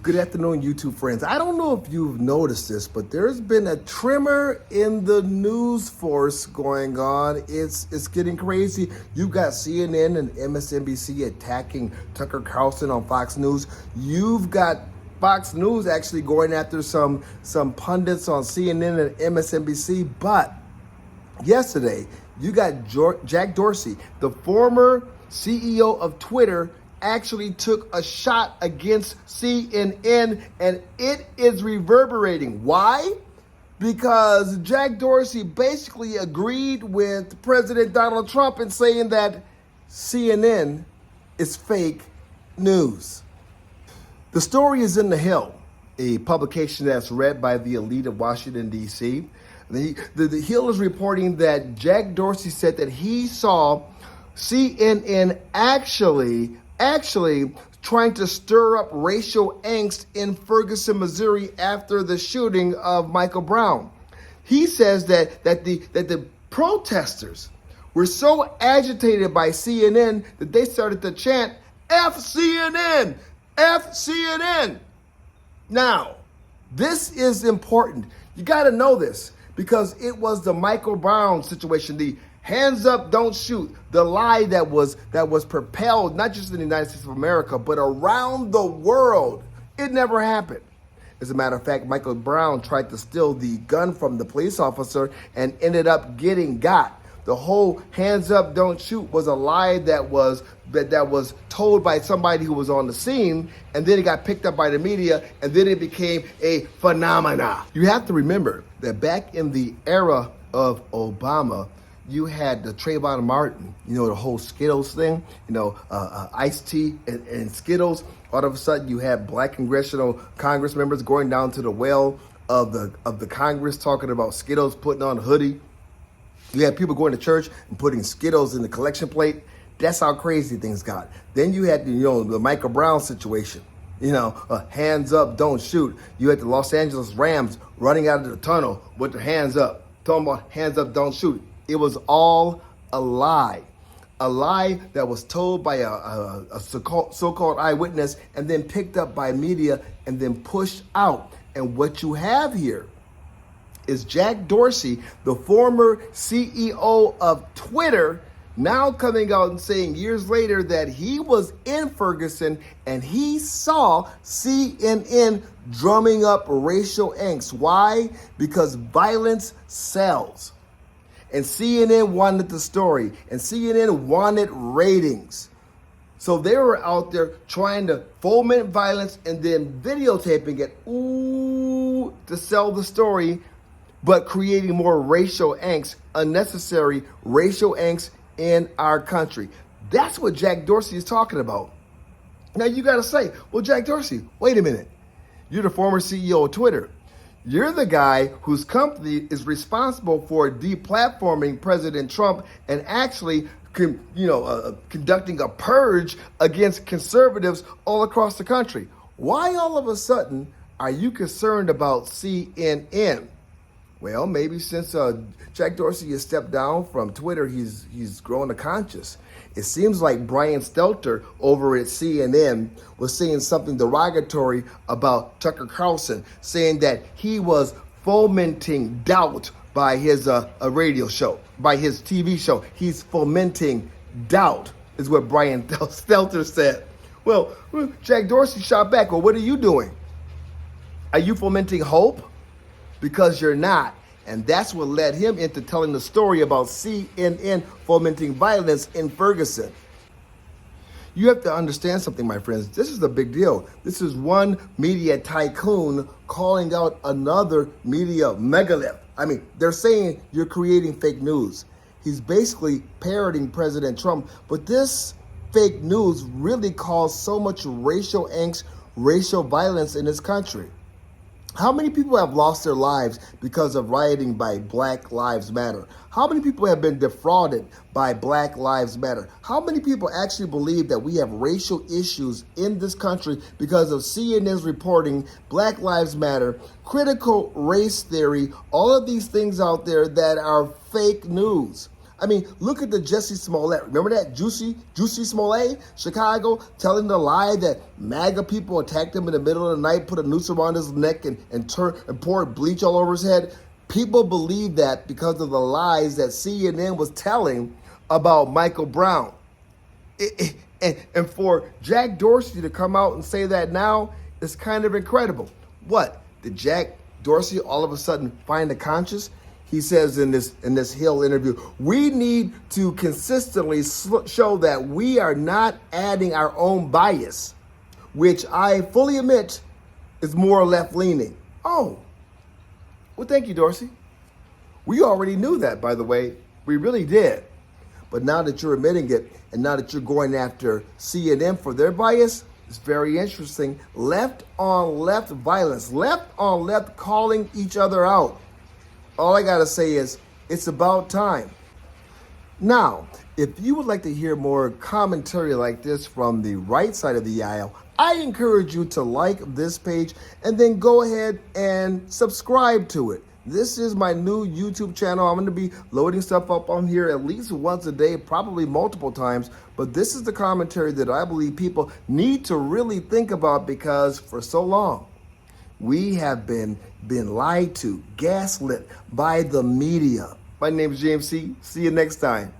Good afternoon, YouTube friends. I don't know if you've noticed this, but there's been a tremor in the news force going on. It's getting crazy. You've got CNN and MSNBC attacking Tucker Carlson on Fox News. You've got Fox News actually going after some pundits on CNN and MSNBC. But yesterday, you got Jack Dorsey, the former CEO of Twitter, actually took a shot against CNN, and it is reverberating. Why? Because Jack Dorsey basically agreed with President Donald Trump in saying that CNN is fake news. The story is in The Hill, a publication that's read by the elite of Washington, D.C. The Hill is reporting that Jack Dorsey said that he saw CNN actually trying to stir up racial angst in Ferguson, Missouri after the shooting of Michael Brown. He says that the protesters were so agitated by CNN that they started to chant, F CNN, F CNN. Now, this is important. You got to know this because it was the Michael Brown situation, the hands up, don't shoot. The lie that was propelled, not just in the United States of America, but around the world. It never happened. As a matter of fact, Michael Brown tried to steal the gun from the police officer and ended up getting got. The whole hands up, don't shoot was a lie that was told by somebody who was on the scene, and then it got picked up by the media, and then it became a phenomena. You have to remember that back in the era of Obama, you had the Trayvon Martin, the whole Skittles thing, iced tea and Skittles. All of a sudden, you had black congressional Congress members going down to the well of the Congress talking about Skittles, putting on a hoodie. You had people going to church and putting Skittles in the collection plate. That's how crazy things got. Then you had the Michael Brown situation. Hands up, don't shoot. You had the Los Angeles Rams running out of the tunnel with their hands up, talking about hands up, don't shoot. It was all a lie that was told by a so-called eyewitness and then picked up by media and then pushed out. And what you have here is Jack Dorsey, the former CEO of Twitter, now coming out and saying years later that he was in Ferguson and he saw CNN drumming up racial angst. Why? Because violence sells. And CNN wanted the story, and CNN wanted ratings. So they were out there trying to foment violence and then videotaping it, to sell the story, but creating more racial angst, unnecessary racial angst in our country. That's what Jack Dorsey is talking about. Now you got to say, well, Jack Dorsey, wait a minute. You're the former CEO of Twitter. You're the guy whose company is responsible for deplatforming President Trump and actually, conducting a purge against conservatives all across the country. Why all of a sudden are you concerned about CNN? Well, maybe since Jack Dorsey has stepped down from Twitter, he's grown a conscience. It seems like Brian Stelter over at CNN was saying something derogatory about Tucker Carlson, saying that he was fomenting doubt by his radio show, by his TV show. He's fomenting doubt, is what Brian Stelter said. Well, Jack Dorsey shot back. Well, what are you doing? Are you fomenting hope? Because you're not. And that's what led him into telling the story about CNN fomenting violence in Ferguson. You have to understand something, my friends. This is a big deal. This is one media tycoon calling out another media megalith. I mean, they're saying you're creating fake news. He's basically parroting President Trump. But this fake news really caused so much racial angst, racial violence in this country. How many people have lost their lives because of rioting by Black Lives Matter? How many people have been defrauded by Black Lives Matter? How many people actually believe that we have racial issues in this country because of CNN's reporting, Black Lives Matter, critical race theory, all of these things out there that are fake news? I mean, look at the Jesse Smollett. Remember that Juicy Smollett, Chicago, telling the lie that MAGA people attacked him in the middle of the night, put a noose around his neck, and poured bleach all over his head. People believe that because of the lies that CNN was telling about Michael Brown. And for Jack Dorsey to come out and say that now is kind of incredible. What? Did Jack Dorsey all of a sudden find the conscience? He says in this Hill interview, we need to consistently show that we are not adding our own bias, which I fully admit is more left-leaning. Oh, well, thank you, Dorsey. We already knew that, by the way. We really did. But now that you're admitting it, and now that you're going after CNN for their bias, it's very interesting. Left on left violence, left on left calling each other out. All I got to say is, it's about time. Now, if you would like to hear more commentary like this from the right side of the aisle, I encourage you to like this page and then go ahead and subscribe to it. This is my new YouTube channel. I'm going to be loading stuff up on here at least once a day, probably multiple times. But this is the commentary that I believe people need to really think about, because for so long, we have been lied to, gaslit by the media. My name is JMC. See you next time.